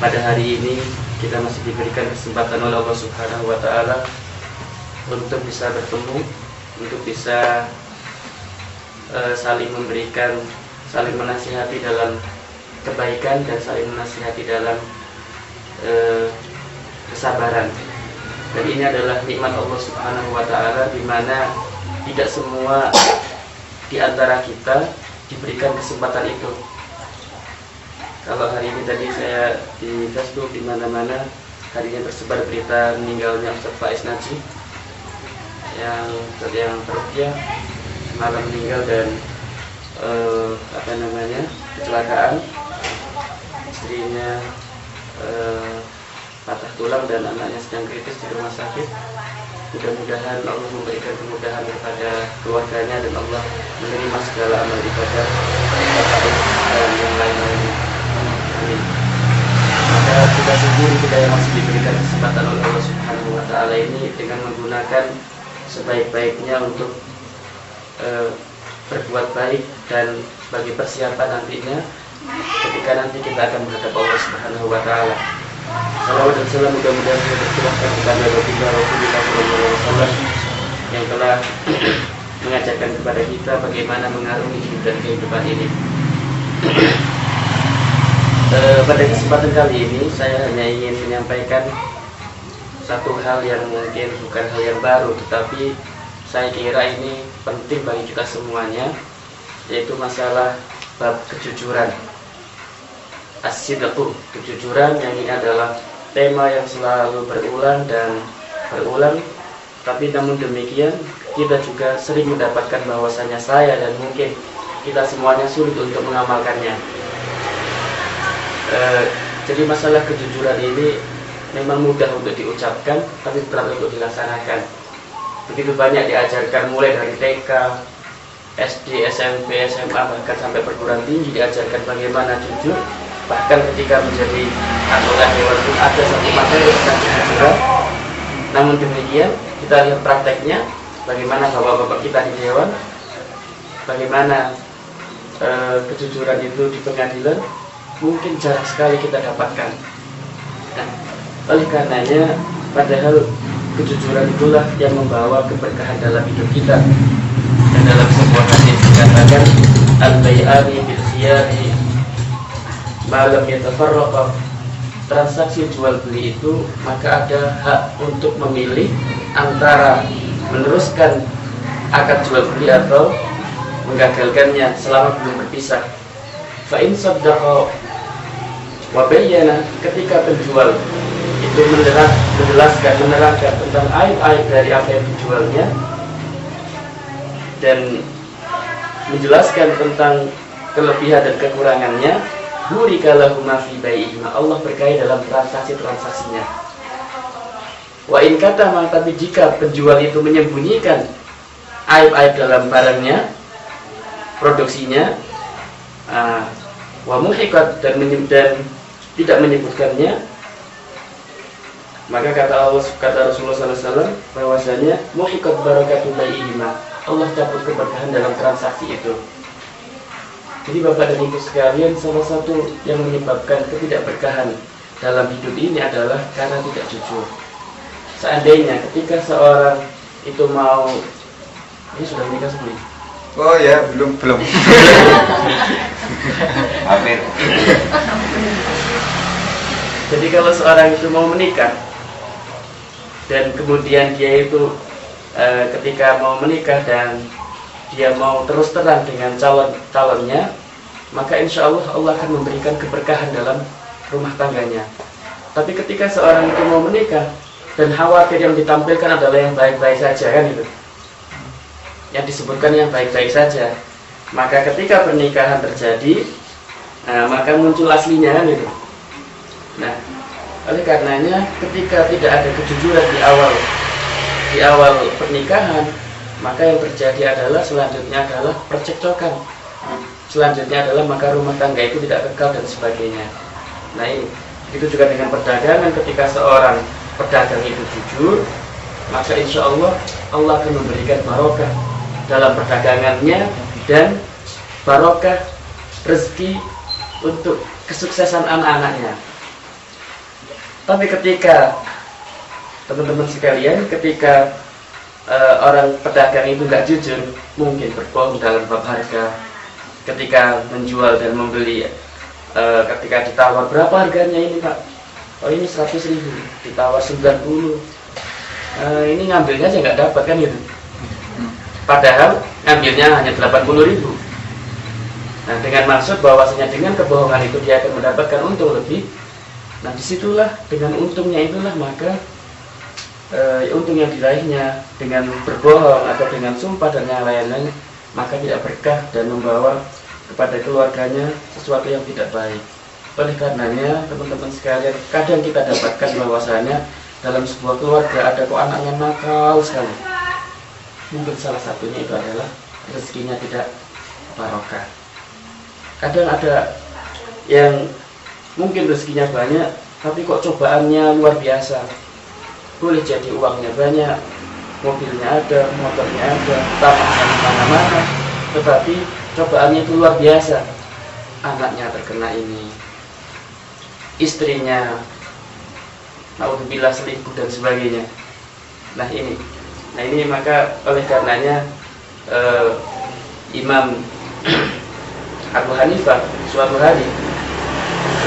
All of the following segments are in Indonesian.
pada hari ini kita masih diberikan kesempatan oleh Allah Subhanahu wa Ta'ala untuk bisa bertemu, untuk bisa saling memberikan, saling menasihati dalam kebaikan dan saling menasihati dalam kesabaran. Dan ini adalah nikmat Allah Subhanahu wa Ta'ala, di mana tidak semua di antara kita diberikan kesempatan itu. Kalau hari ini tadi saya di Facebook di mana-mana hari ini tersebar berita meninggalnya Ustaz Faiz Najib yang tertia malam meninggal dan kecelakaan, istrinya patah tulang dan anaknya sedang kritis di rumah sakit. Mudah-mudahan Allah memberikan kemudahan kepada keluarganya dan Allah menerima segala amal ibadah dan yang lain-lainnya. Amin. Maka kita syukuri kita yang masih diberikan kesempatan oleh Allah Subhanahu wa Ta'ala ini dengan menggunakan sebaik-baiknya untuk berbuat baik dan sebagai persiapan nantinya ketika nanti kita akan menghadap Allah Subhanahu wa Ta'ala. Salawat dan salam mudah-mudahan tercurahkan kepada Rasulullah SAW yang telah mengajarkan kepada kita bagaimana mengarungi hidup dan kehidupan ini. Pada kesempatan kali ini saya hanya ingin menyampaikan satu hal yang mungkin bukan hal yang baru, tetapi saya kira ini penting bagi kita semuanya, yaitu masalah bab kejujuran. As-sidqu, kejujuran, yang ini adalah tema yang selalu berulang dan berulang. Tapi namun demikian kita juga sering mendapatkan bahwasanya saya dan mungkin kita semuanya sulit untuk mengamalkannya. Jadi masalah kejujuran ini memang mudah untuk diucapkan, tapi berat untuk dilaksanakan. Begitu banyak diajarkan mulai dari TK, SD, SMP, SMA, bahkan sampai perguruan tinggi diajarkan bagaimana jujur. Bahkan ketika menjadi anggota dewan pun ada satu materi tentang kejujuran. Namun demikian kita lihat prakteknya, bagaimana bapak-bapak kita di dewan, bagaimana kejujuran itu di pengadilan, mungkin jarang sekali kita dapatkan. Nah, oleh karenanya, padahal kejujuran itulah yang membawa keberkahan dalam hidup kita. Dan dalam sebuah hadis dikatakan, al-bai'ani bil khiyari malam yatafarraqa, transaksi jual beli itu maka ada hak untuk memilih antara meneruskan akad jual beli atau menggagalkannya selama belum berpisah. Fa in saddaqa wa bayyana, ketika penjual itu menerangkan tentang aib-aib dari apa yang dijualnya dan menjelaskan tentang kelebihan dan kekurangannya, burika lahu ma fi bai'ihima, Allah berkahi dalam transaksinya. Wa in katama, tapi jika penjual itu menyembunyikan aib-aib dalam barangnya, produksinya, wa muhiqat, dan tidak menyebutkannya, maka kata Rasulullah SAW bahwasanya muhiqat barakatu bai'ihima, Allah cabut keberkahan dalam transaksi itu. Jadi Bapak dan Ibu sekalian, salah satu yang menyebabkan ketidakberkahan dalam hidup ini adalah karena tidak jujur. Seandainya ketika seorang itu mau, ini sudah menikah sebelum? Oh ya, belum. Amin. Jadi kalau seorang itu mau menikah dan kemudian dia itu ketika mau menikah dan dia mau terus terang dengan calonnya, maka insya Allah Allah akan memberikan keberkahan dalam rumah tangganya. Tapi ketika seorang itu mau menikah dan khawatir yang ditampilkan adalah yang baik-baik saja, kan itu, yang disebutkan yang baik-baik saja, maka ketika pernikahan terjadi, maka muncul aslinya, kan itu. Nah, oleh karenanya ketika tidak ada kejujuran di awal pernikahan, maka yang terjadi adalah selanjutnya adalah percekcokan. Selanjutnya adalah maka rumah tangga itu tidak kekal dan sebagainya. Nah, ini itu juga dengan perdagangan. Ketika seorang pedagang itu jujur, maka insya Allah Allah akan memberikan barokah dalam perdagangannya dan barokah rezeki untuk kesuksesan anak-anaknya. Tapi ketika teman-teman sekalian, ketika orang pedagang itu nggak jujur, mungkin berbohong dalam bab harga, ketika menjual dan membeli, ketika ditawar berapa harganya ini Pak, oh ini 100.000, ditawar 90, ini ngambilnya aja nggak dapat kan gitu, padahal ngambilnya hanya 80.000. Nah, dengan maksud bahwasanya dengan kebohongan itu dia akan mendapatkan untung lebih. Nah, disitulah dengan untungnya itulah maka untung yang diraihnya dengan berbohong atau dengan sumpah dan yang lain-lain, maka tidak berkah dan membawa kepada keluarganya sesuatu yang tidak baik. Oleh karenanya, teman-teman sekalian, kadang kita dapatkan bahwasanya dalam sebuah keluarga ada kok anaknya nakal sekali. Mungkin salah satunya itu adalah rezekinya tidak barokah. Kadang ada yang mungkin rezekinya banyak, tapi kok cobaannya luar biasa. Boleh jadi uangnya banyak, mobilnya ada, motornya ada, tanahnya di mana-mana, tetapi cobaannya itu luar biasa. Anaknya terkena ini, istrinya naudzubillah selingkuh dan sebagainya. Nah ini maka oleh karenanya Imam Abu Hanifah suatu hari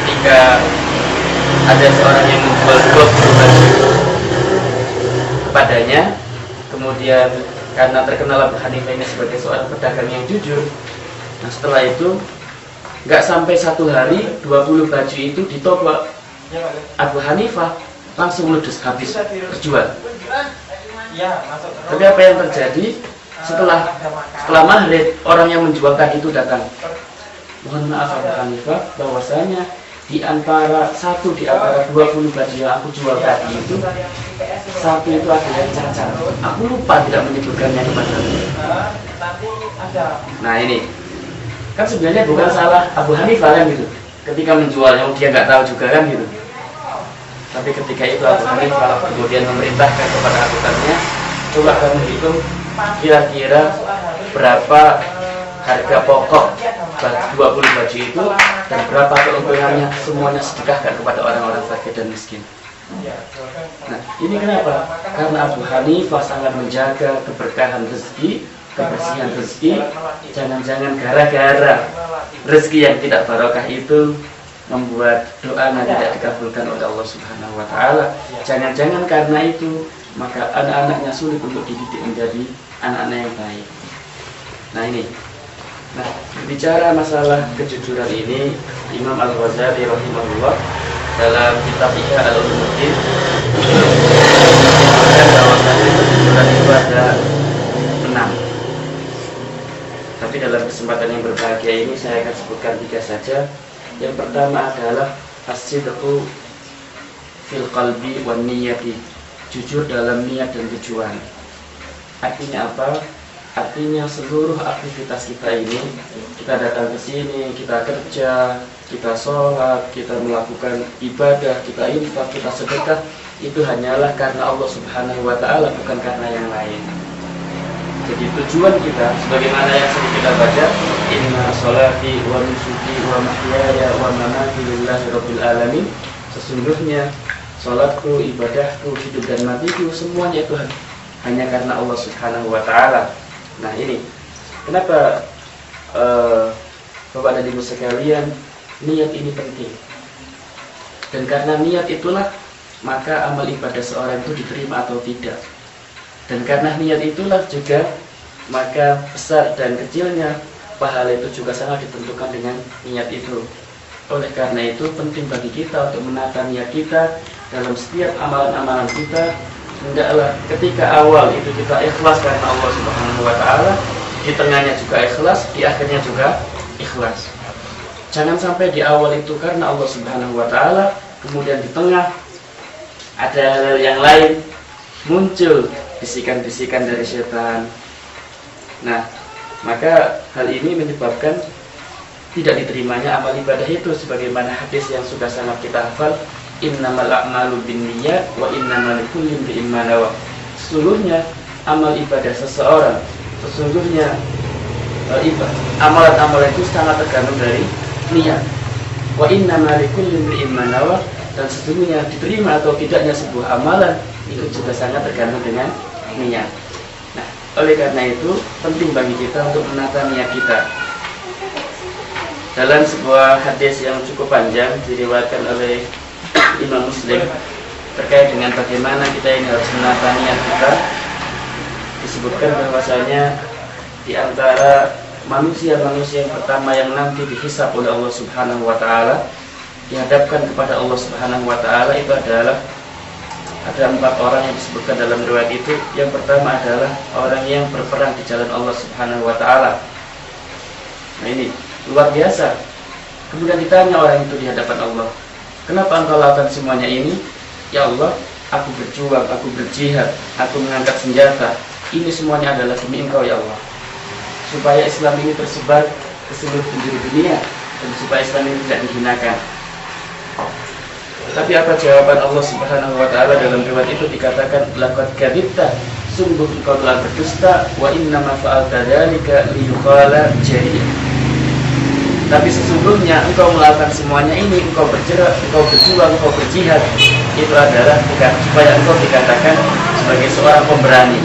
ketika ada seorang yang menjual 20 baju kepadanya, kemudian karena terkenal Abu Hanifah ini sebagai seorang pedagang yang jujur, nah setelah itu nggak sampai 1 hari 20 baju itu di toko Abu Hanifah langsung ludes, habis terjual. Tapi apa yang terjadi setelah maghrib, orang yang menjual tadi itu datang. Mohon maaf Abu Hanifah, bahwasanya di antara 20 baju yang aku jual tadi itu, satu itu ada yang cacat. Aku lupa tidak menyebutkannya kepadamu. Nah ini kan sebenarnya bukan salah Abu Hanifah kan gitu, ketika menjualnya dia nggak tahu juga kan gitu. Tapi ketika itu Abu Hanifah kemudian memerintahkan kepada akuntannya, coba kamu hitung kira-kira berapa harga pokok 20 baju itu dan berapa keuntungannya, semuanya sedekahkan kepada orang-orang fakir dan miskin. Nah ini kenapa? Karena Abu Hanifah sangat menjaga keberkahan rezeki, kebersihan rezeki. Jangan-jangan gara-gara rezeki yang tidak barokah itu membuat doanya tidak dikabulkan oleh Allah Subhanahu wa Ta'ala. Jangan-jangan karena itu maka anak-anaknya sulit untuk dididik menjadi anak-anak yang baik. Nah ini, berbicara masalah kejujuran ini, Imam Al-Ghazali rahimahullah dalam kitab Ihya Ulumuddin menyebutkan bahwasanya kejujuran itu ada 6. Tapi dalam kesempatan yang berbahagia ini saya akan sebutkan 3 saja. Yang pertama adalah as-sidqu fil qalbi wan niyati, jujur dalam niat dan tujuan. Artinya apa? Artinya seluruh aktivitas kita ini, kita datang ke sini, kita kerja, kita sholat, kita melakukan ibadah, kita infak, kita sedekah, itu hanyalah karena Allah Subhanahu wa Ta'ala, bukan karena yang lain. Jadi tujuan kita, sebagaimana yang sering kita baca, inna sholati wa nusuki wa mahyaya wa mamati lillahi rabbil alamin, sesungguhnya sholatku, ibadahku, hidup dan matiku, semuanya itu hanya karena Allah Subhanahu wa Ta'ala. Nah ini, kenapa Bapak dan Ibu sekalian, niat ini penting. Dan karena niat itulah, maka amal ibadah seorang itu diterima atau tidak. Dan karena niat itulah juga, maka besar dan kecilnya pahala itu juga sangat ditentukan dengan niat itu. Oleh karena itu penting bagi kita untuk menata niat kita dalam setiap amalan-amalan kita. Hendaklah ketika awal itu kita ikhlas karena Allah Subhanahu wa Ta'ala, di tengahnya juga ikhlas, di akhirnya juga ikhlas. Jangan sampai di awal itu karena Allah Subhanahu wa Ta'ala, kemudian di tengah ada hal yang lain, muncul bisikan-bisikan dari setan. Nah, maka hal ini menyebabkan tidak diterimanya amal ibadah itu, sebagaimana hadis yang sudah sangat kita hafal, innamal a'malu binniyat wa innamal likulli imri'in ma nawa. Sesungguhnya amal ibadah seseorang, sesungguhnya amalan-amalan itu sangat tergantung dari niat. Wa innamal likulli imri'in ma nawa, Dan sesungguhnya diterima atau tidaknya sebuah amalan itu juga sangat tergantung dengan niat. Nah, oleh karena itu penting bagi kita untuk menata niat kita. Dalam sebuah hadis yang cukup panjang diriwayatkan oleh Imam Muslim terkait dengan bagaimana kita ini harus menata niat kita, disebutkan bahwasanya di antara manusia-manusia yang pertama yang nanti dihisab oleh Allah Subhanahu wa taala, dihadapkan kepada Allah Subhanahu wa taala, itu adalah ada 4 orang yang disebutkan dalam riwayat itu. Yang pertama adalah orang yang berperang di jalan Allah Subhanahu wa taala. Nah, ini luar biasa. Kemudian ditanya orang itu di hadapan Allah, "Kenapa engkau lakukan semuanya ini?" "Ya Allah, aku berjuang, aku berjihad, aku mengangkat senjata. Ini semuanya adalah demi Engkau ya Allah, supaya Islam ini tersebar ke seluruh penjuru dunia dan supaya Islam ini tidak dihinakan." Tapi apa jawaban Allah Subhanahu wa taala dalam riwayat itu? Dikatakan, "Laqad kadzibta, sungguh engkau telah berdusta, wa inna ma fa'alta dzalika liyuqala jari'." Tapi sesungguhnya engkau melakukan semuanya ini, engkau bergerak, engkau berjuang, engkau berjihad, itu adalah supaya engkau dikatakan sebagai seorang pemberani.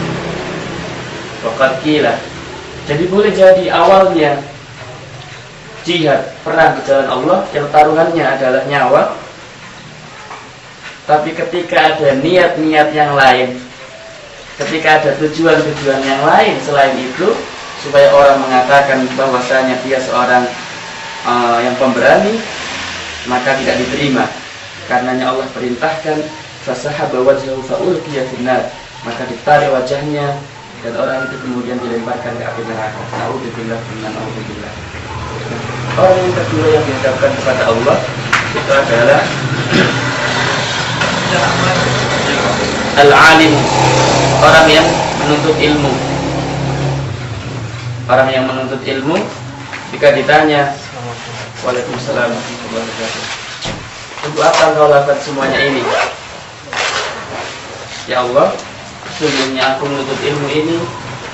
Waqad qila. Jadi boleh jadi awalnya jihad, perang di jalan Allah yang taruhannya adalah nyawa, tapi ketika ada niat-niat yang lain, ketika ada tujuan-tujuan yang lain selain itu, supaya orang mengatakan bahwasanya dia seorang yang pemberani, maka tidak diterima. Karenanya Allah perintahkan fasahaba wajhahu fa'ulqiya finnar, maka ditarik wajahnya dan orang itu kemudian dilemparkan ke api neraka. Nauzubillah minna nauzubillah. Orang yang kedua yang dihadapkan kepada Allah itu adalah al-alim, orang yang menuntut ilmu. Orang yang menuntut ilmu, jika ditanya, "Waalaikumsalam warahmatullahi wabarakatuh, untuk apa engkau lakukan semuanya ini?" "Ya Allah, sesungguhnya aku menuntut ilmu ini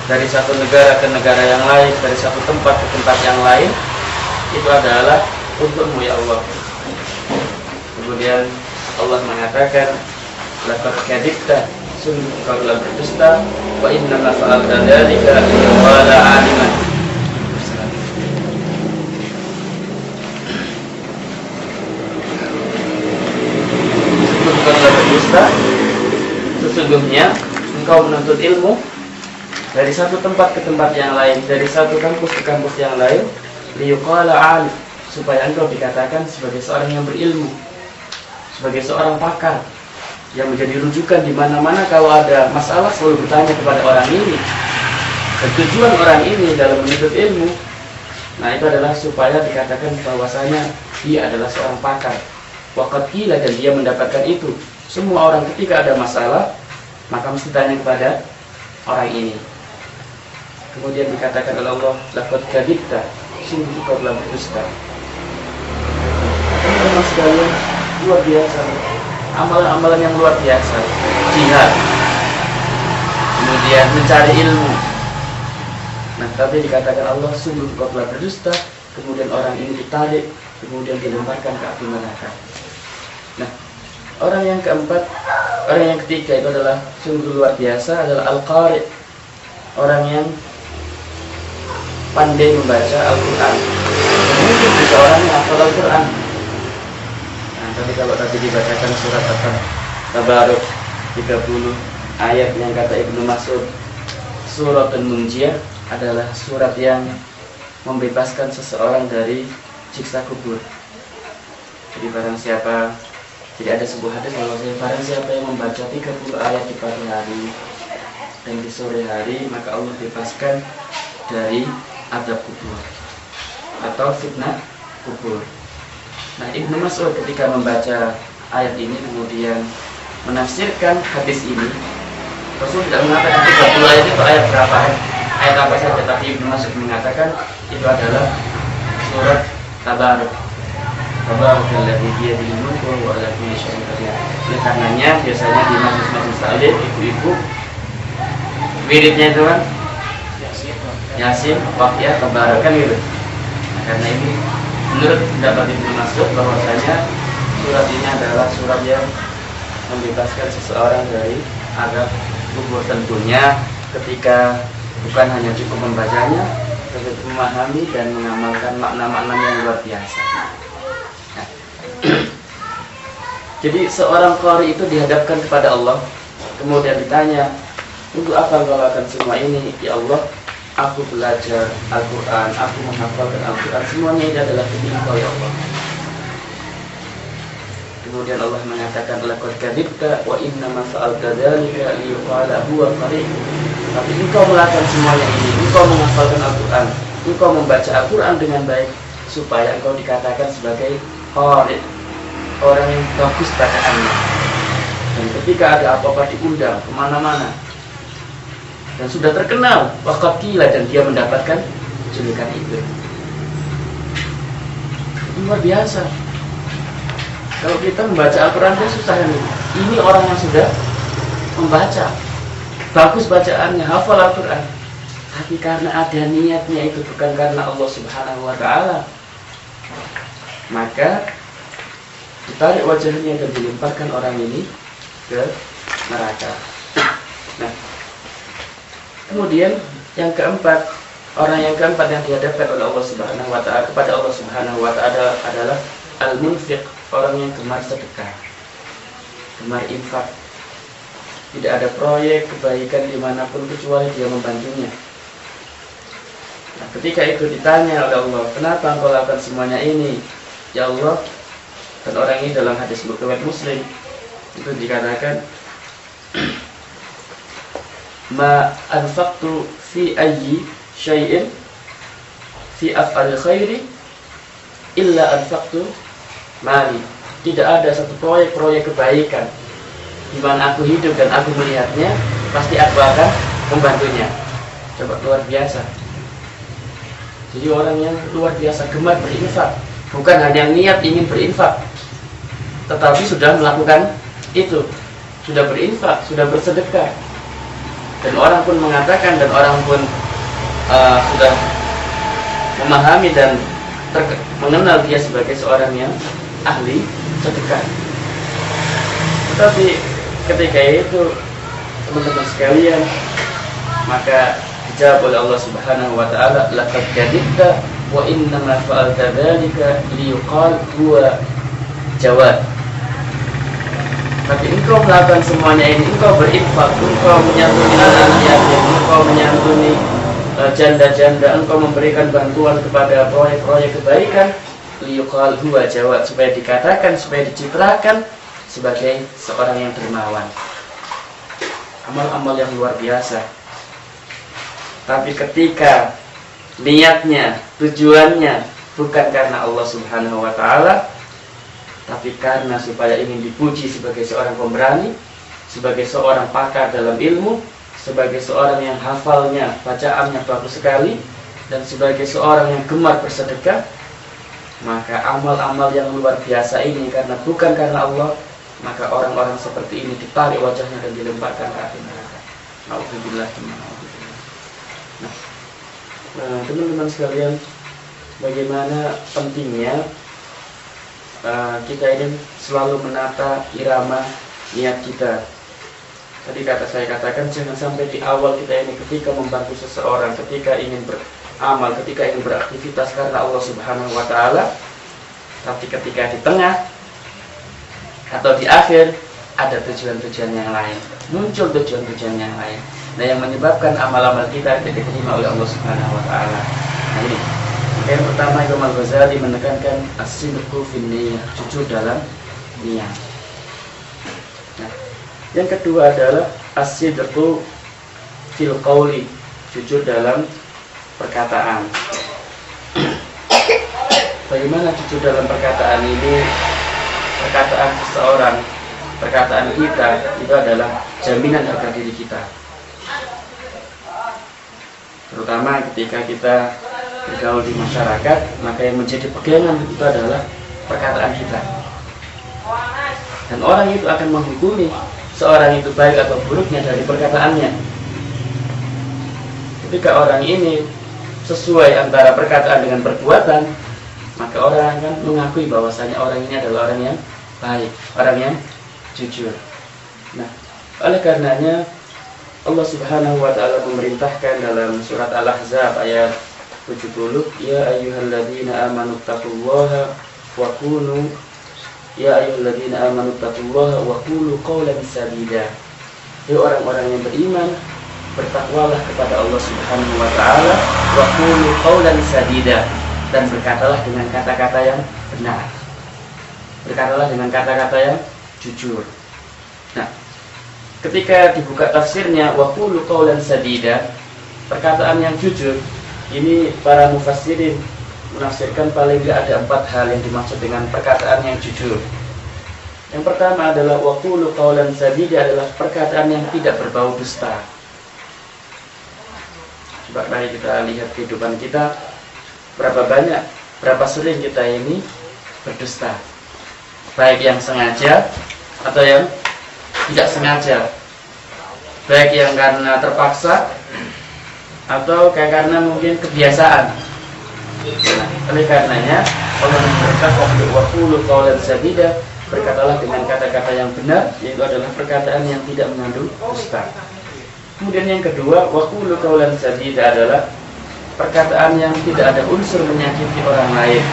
dari satu negara ke negara yang lain, dari satu tempat ke tempat yang lain, itu adalah untukmu ya Allah." Kemudian Allah mengatakan, "Laqad kadzibta, sungguh engkau telah berdusta, wa inna ma fa'alta dzalika liyuqala 'aliman." Sesungguhnya engkau menuntut ilmu dari satu tempat ke tempat yang lain, dari satu kampus ke kampus yang lain, liyuqala 'alim, supaya engkau dikatakan sebagai seorang yang berilmu, sebagai seorang pakar yang menjadi rujukan di mana-mana. Kalau ada masalah selalu bertanya kepada orang ini. Dan tujuan orang ini dalam menuntut ilmu, nah itu adalah supaya dikatakan bahwasanya dia adalah seorang pakar. Waqad qila, dan dia mendapatkan itu. Semua orang ketika ada masalah, maka mesti tanya kepada orang ini. Kemudian dikatakan oleh Allah, "Laqad kadzibta, sungguh engkau telah berdusta." Teman-teman sekalian, luar biasa, amalan-amalan yang luar biasa. Jihad, kemudian mencari ilmu. Nah, tapi dikatakan Allah, "Sungguh engkau telah berdusta." Kemudian orang ini ditarik, kemudian dilemparkan ke api neraka. Nah, orang yang keempat, orang yang ketiga itu adalah sungguh luar biasa, adalah al-qari, orang yang pandai membaca Al-Quran. Mungkin juga orang yang hafal Al-Quran. Nah, tapi kalau tadi dibacakan surat Tabarok 30 ayat yang kata Ibnu Mas'ud, Suratul Munjiyah adalah surat yang membebaskan seseorang dari siksa kubur. Jadi barang siapa, tidak ada sebuah hadis kalau barang siapa yang membaca 30 ayat di pagi hari dan di sore hari, maka Allah bebaskan dari azab kubur atau fitnah kubur. Nah, Ibnu Mas'ud ketika membaca ayat ini kemudian menafsirkan hadis ini, Rasul tidak mengatakan 30 ayat itu ayat berapa, ayat apa saja, tapi Ibnu Mas'ud mengatakan itu adalah surat Tabarok. Tabarakalladzii biyadihil mulku wa huwa 'alaa kulli syai'in qadir. Oleh karenanya biasanya di majelis-majelis taklim ibu-ibu wiridnya itu kan Yasin, Waqiah, Tabarak kan gitu. Nah, karena ini menurut pendapat Ibnu Mas'ud bahwasanya surat ini adalah surat yang membebaskan seseorang dari azab kubur. Tentunya ketika bukan hanya cukup membacanya, tapi memahami dan mengamalkan makna-makna yang luar biasa. Nah, jadi seorang qari itu dihadapkan kepada Allah, kemudian ditanya, untuk apa engkau lakukan semua ini? Ya Allah, aku belajar Al-Quran, aku menghafalkan Al-Quran, semuanya ini adalah demi Engkau ya Allah. Kemudian Allah mengatakan, laqad kadzibta wa innama fa'alta dzalika liyuqala huwa qari'. Tapi engkau melakukan semuanya ini, engkau menghafalkan Al-Quran, engkau membaca Al-Quran dengan baik, supaya engkau dikatakan sebagai qari', orang yang bagus bacaannya. Dan ketika ada apa-apa diundang kemana-mana dan sudah terkenal, waqatila, dan dia mendapatkan julukan itu. Luar biasa. Kalau kita membaca Al-Quran itu susah ini. Ini orang yang sudah membaca, bagus bacaannya, hafal Al-Quran, tapi karena ada niatnya itu bukan karena Allah Subhanahu wa Ta'ala, maka ditarik wajahnya dan dilemparkan orang ini ke neraka. Nah, kemudian yang keempat, orang yang keempat yang dihadapkan oleh Allah Subhanahu wa Ta'ala kepada Allah Subhanahu wa Ta'ala adalah al-munfiq, orang yang gemar sedekah, gemar infak. Tidak ada proyek kebaikan dimanapun kecuali dia membantunya. Nah, ketika itu ditanya oleh Allah, kenapa engkau lakukan semuanya ini? Ya Allah, dan orang ini dalam hadis riwayat Muslim itu dikatakan, ma anfaqtu fi ayyi syai'in fi af'al khairi illa anfaqtu mali. Tidak ada satu proyek kebaikan di mana aku hidup dan aku melihatnya, pasti aku akan membantunya. Coba, luar biasa. Jadi orang yang luar biasa gemar berinfak, bukan hanya niat ingin berinfak, tetapi sudah melakukan itu, sudah berinfak, sudah bersedekah. Dan orang pun mengatakan, dan orang pun sudah memahami dan mengenal dia sebagai seorang yang ahli sedekah. Tetapi ketika itu, teman-teman sekalian, maka dijawab oleh Allah Subhanahu wa Ta'ala, laqad kadzibta wa innama fa'alta dzalika liyuqal huwa jawad. Tapi engkau melakukan semuanya ini, engkau berinfak, engkau menyantuni anak yatim, engkau menyantuni janda-janda, engkau memberikan bantuan kepada proyek-proyek kebaikan, liyuqal huwa jawad, supaya dikatakan, supaya dicitrakan sebagai seorang yang dermawan. Amal-amal yang luar biasa. Tapi ketika niatnya, tujuannya bukan karena Allah Subhanahu wa Ta'ala, tapi karena supaya ingin dipuji sebagai seorang pemberani, sebagai seorang pakar dalam ilmu, sebagai seorang yang hafalnya, bacaannya bagus sekali, dan sebagai seorang yang gemar bersedekah, maka amal-amal yang luar biasa ini karena bukan karena Allah, maka orang-orang seperti ini ditarik wajahnya dan dilemparkan ke api neraka. Nauzubillah. Nah, teman-teman sekalian, bagaimana pentingnya kita ini selalu menata irama niat kita. Tadi saya katakan, jangan sampai di awal kita ini ketika membantu seseorang, ketika ingin beramal, ketika ingin beraktivitas karena Allah Subhanahu wa Ta'ala, tapi ketika di tengah atau di akhir ada tujuan-tujuan yang lain, muncul tujuan-tujuan yang lain. Nah, yang menyebabkan amal-amal kita tidak diterima oleh Allah Subhanahu wa Ta'ala. Nah, ini yang pertama, Imam Al-Ghazali menekankan as-sidqu fin niyyah, jujur dalam niat. Nah, yang kedua adalah as-sidqu fil qauli, jujur dalam perkataan. Bagaimana jujur dalam perkataan ini? Perkataan seseorang, perkataan kita itu adalah jaminan harga diri kita. Terutama ketika kita bergaul di masyarakat, maka yang menjadi pegangan itu adalah perkataan kita. Dan orang itu akan menghukumi seorang itu baik atau buruknya dari perkataannya. Ketika orang ini sesuai antara perkataan dengan perbuatan, maka orang akan mengakui bahwasanya orang ini adalah orang yang baik, orang yang jujur. Nah, oleh karenanya Allah Subhanahu wa taala memerintahkan dalam surat Al-Ahzab ayat 70, ya ayyuhalladzina amanu taqullaha wa kunu wa qulu qawlan sadida. Hai orang-orang yang beriman, bertakwalah kepada Allah Subhanahu wa taala, wa qulu qawlan sadida, dan berkatalah dengan kata-kata yang benar. Berkatalah dengan kata-kata yang jujur. Nah, ketika dibuka tafsirnya wa qulu qawlan sadida, perkataan yang jujur, ini para mufassirin menafsirkan paling tidak ada 4 hal yang dimaksud dengan perkataan yang jujur. Yang pertama adalah wa qulu qawlan sadida, adalah perkataan yang tidak berbau dusta. Coba mari kita lihat kehidupan kita, berapa sering kita ini berdusta, baik yang sengaja atau yang tidak sengaja, baik yang karena terpaksa atau karena mungkin kebiasaan. Nah, oleh karenanya Allah memberitakan wa qulu qawlan sadida, berkatalah dengan kata-kata yang benar, yaitu adalah perkataan yang tidak mengandung dusta. Kemudian yang kedua, wa qulu qawlan sadida adalah perkataan yang tidak ada unsur menyakiti orang lain.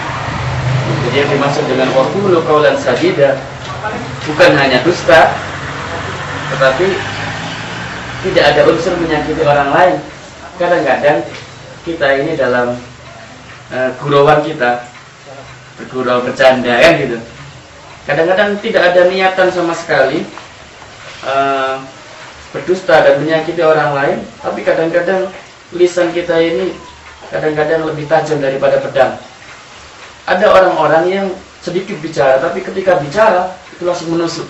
Jadi yang dimaksud dengan wa qulu qawlan sadida bukan hanya dusta, tetapi tidak ada unsur menyakiti orang lain. Kadang-kadang kita ini dalam gurauan kita bergurau bercanda kan gitu, kadang-kadang tidak ada niatan sama sekali berdusta dan menyakiti orang lain, tapi kadang-kadang lisan kita ini kadang-kadang lebih tajam daripada pedang. Ada orang-orang yang sedikit bicara, tapi ketika bicara itu langsung menusuk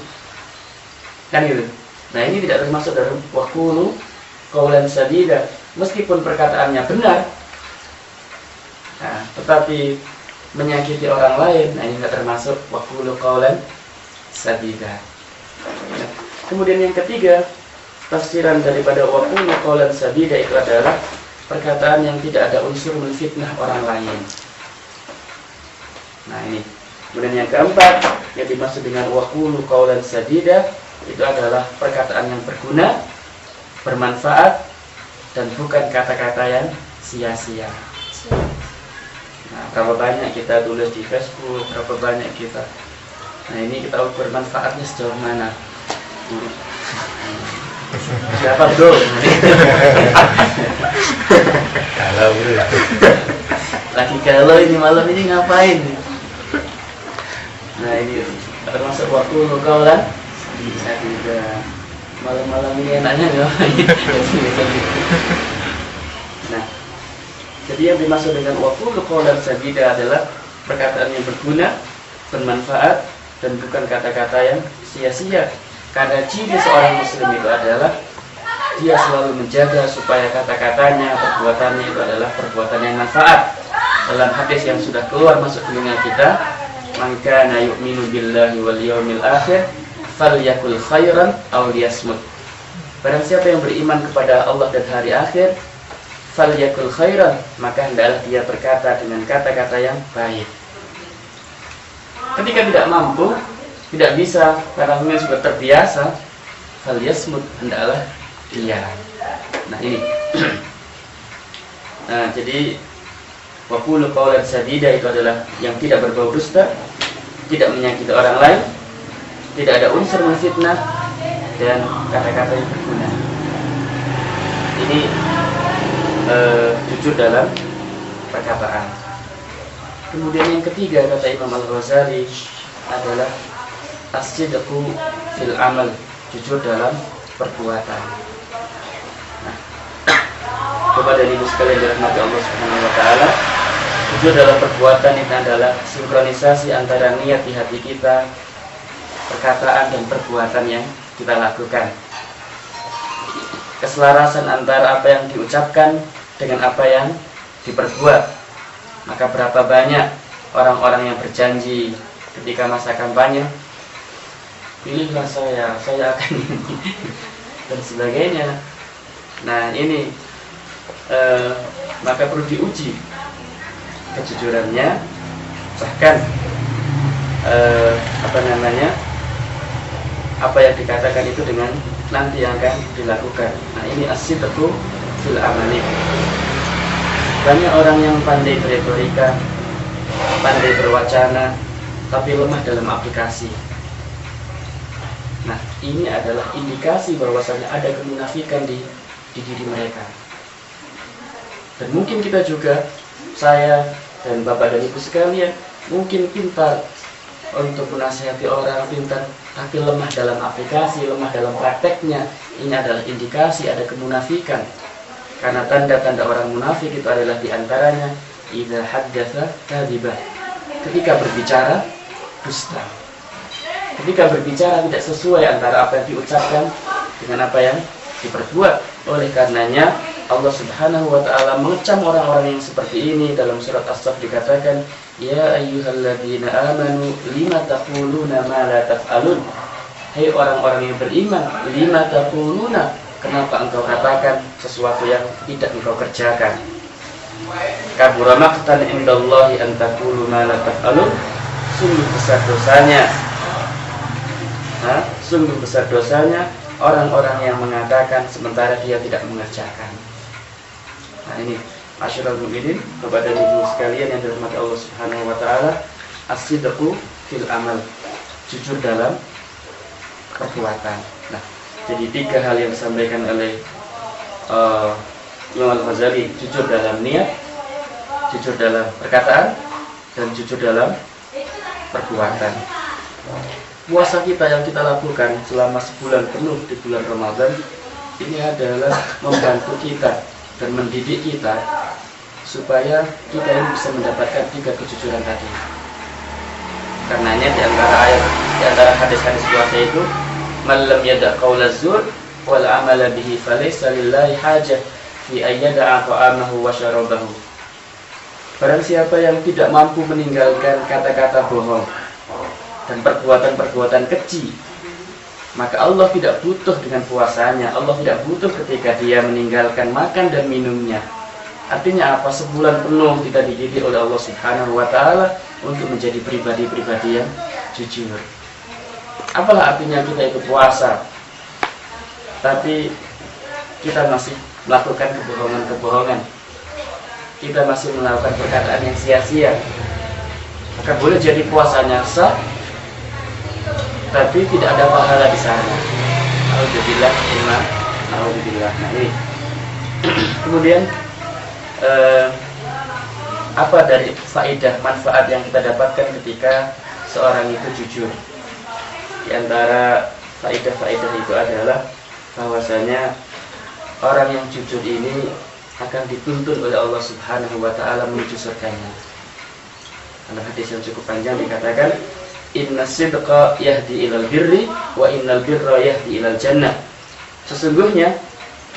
kan gitu. Nah, ini tidak termasuk dalam wa qulu qawlan sadida, meskipun perkataannya benar, nah, tetapi menyakiti orang lain, nah ini tidak termasuk wa qulu qawlan sadida. Nah, kemudian yang ketiga, tafsiran daripada wa qulu qawlan sadida itu adalah perkataan yang tidak ada unsur menfitnah orang lain. Nah, ini. Kemudian yang keempat, yang dimaksud dengan wa qulu qawlan sadida itu adalah perkataan yang berguna, bermanfaat, dan bukan kata-kata yang sia-sia. Nah, berapa banyak kita tulis di Facebook, berapa banyak kita. Nah, ini kita ukur manfaatnya sejauh mana. Siapa bro? Kalau Lagi galau ini malam ini ngapain? Nah, ini termasuk waktu qawlan bisa juga. Malam-malam ini enaknya ngapain? Nah, jadi yang dimaksud dengan wa qulu qawlan sadida adalah perkataan yang berguna, bermanfaat, dan bukan kata-kata yang sia-sia. Karena ciri seorang muslim itu adalah dia selalu menjaga supaya kata-katanya, perbuatannya itu adalah perbuatan yang manfaat. Dalam hadis yang sudah keluar masuk telinga kita, man kana yu'minu billahi wal yawmil akhir falyakul khairan aw liyasmut. Barang siapa yang beriman kepada Allah dan hari akhir, falyakul khairan, maka hendaklah dia berkata dengan kata-kata yang baik. Ketika tidak mampu, tidak bisa, karena mungkin sudah terbiasa, falyasmut, hendaklah diam. Nah, ini. Nah, jadi wa qulu qawlan sadida itu adalah yang tidak berbau dusta, tidak menyakiti orang lain, tidak ada unsur menfitnah, dan kata-kata yang berguna. Ini jujur dalam perkataan. Kemudian yang ketiga, kata Imam Al-Ghazali, adalah as-sidqu fil amal, jujur dalam perbuatan. Nah, kepada ibu sekalian dirahmati Allah Subhanahu wa taala, jujur dalam perbuatan itu adalah sinkronisasi antara niat di hati kita, perkataan dan perbuatan yang kita lakukan. Keselarasan antara apa yang diucapkan dengan apa yang diperbuat. Maka berapa banyak orang-orang yang berjanji ketika masa kampanye, pilihlah saya akan ini dan sebagainya. Nah, ini maka perlu diuji kejujurannya, bahkan apa yang dikatakan itu dengan nanti yang akan dilakukan. Nah, ini as-sidqu fil amali. Banyak orang yang pandai beretorika, pandai berwacana, tapi lemah dalam aplikasi. Nah, ini adalah indikasi bahwasanya ada kemunafikan di diri mereka. Dan mungkin kita juga, saya dan Bapak dan Ibu sekalian, mungkin pintar untuk menasihati orang, pintar, tapi lemah dalam aplikasi, lemah dalam prakteknya. Ini adalah indikasi ada kemunafikan. Karena tanda-tanda orang munafik itu adalah diantaranya idza haddatsa kadziba. Ketika berbicara dusta. Ketika berbicara tidak sesuai antara apa yang diucapkan dengan apa yang diperbuat. Oleh karenanya Allah Subhanahu wa taala mengecam orang-orang yang seperti ini. Dalam surat As-Saff dikatakan, ya ayyuhalladzina amanu lima taquluna ma la taf'alun. Hai orang-orang yang beriman, lima taquluna, kenapa engkau katakan sesuatu yang tidak engkau kerjakan? Kabura maqtan indallahi an taqulu ma la taf'alun. Sungguh besar dosanya. Sungguh besar dosanya orang-orang yang mengatakan sementara dia tidak mengerjakan. Nah, ini Asyrul Mukminin, kepada ibu sekalian yang dirahmati Allah Subhanahu wa taala, as-sidqu fil amal, jujur dalam perbuatan. Nah, jadi 3 hal yang disampaikan oleh Imam Al-Ghazali, jujur dalam niat, jujur dalam perkataan, dan jujur dalam perbuatan. Puasa kita yang kita lakukan selama sebulan penuh di bulan Ramadan ini adalah membantu kita dan mendidik kita supaya kita ini bisa mendapatkan 3 kejujuran tadi. Karenanya di antara hadis-hadis puasa itu, man lam yada' qaula zur wal amala bihi falaysa lillahi hajah fi ayyada'a ta'amahu wa syarabahu. Barang siapa yang tidak mampu meninggalkan kata-kata bohong dan perbuatan-perbuatan keji, maka Allah tidak butuh dengan puasanya. Allah tidak butuh ketika dia meninggalkan makan dan minumnya. Artinya apa? Sebulan penuh kita dididik oleh Allah Subhanahu wa taala untuk menjadi pribadi-pribadi yang jujur. Apalah artinya kita itu puasa, tapi kita masih melakukan kebohongan-kebohongan, kita masih melakukan perkataan yang sia-sia, maka boleh jadi puasanya sah, tapi tidak ada pahala di sana. Alhamdulillah, alhamdulillah. Nah, ini. Kemudian apa dari faedah manfaat yang kita dapatkan ketika seorang itu jujur? Di antara faedah-faedah itu adalah bahwasanya orang yang jujur ini akan dituntun oleh Allah Subhanahu wa taala menuju surganya. Dalam hadis yang cukup panjang dikatakan, inna sidqa yahdi ilal birri wa innal birra yahdi ilal jannah. Sesungguhnya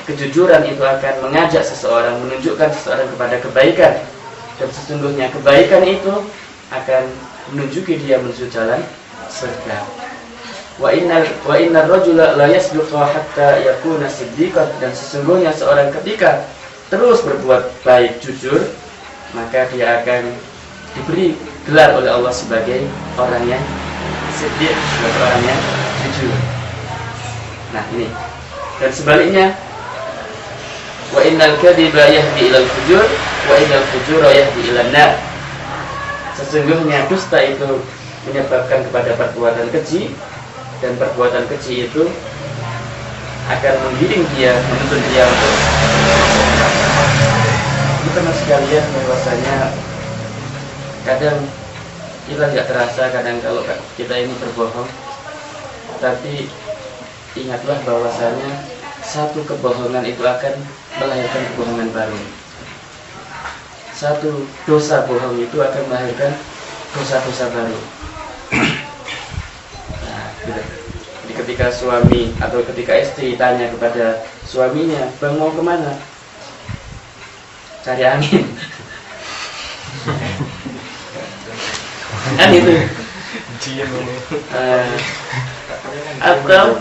kejujuran itu akan mengajak seseorang, menunjukkan seseorang kepada kebaikan, dan sesungguhnya kebaikan itu akan menunjuki dia menuju jalan surga. Wa innar rajula la yasduqu hatta yakuna siddiqan. Dan sesungguhnya seorang ketika terus berbuat baik, jujur, maka dia akan diberi gelar oleh Allah sebagai orang yang siddiq, sebagai orang yang jujur. Nah, ini. Dan sebaliknya, wa innal kadhiba yahdi ilal fujur wa innal fujura yahdi ilan nar. Sesungguhnya dusta itu menyebabkan kepada perbuatan keji, dan perbuatan keji itu akan menggiring dia, menuntun dia untuk teman sekalian. Bahwasanya kadang kita tidak terasa, kadang kalau kita ini berbohong, tapi ingatlah bahwasanya satu kebohongan itu akan melahirkan kebohongan baru. Satu dosa bohong itu akan melahirkan dosa-dosa baru. Nah, jadi ketika suami atau ketika istri tanya kepada suaminya, "Bang, mau kemana?" "Cari angin." Kan itu. Atau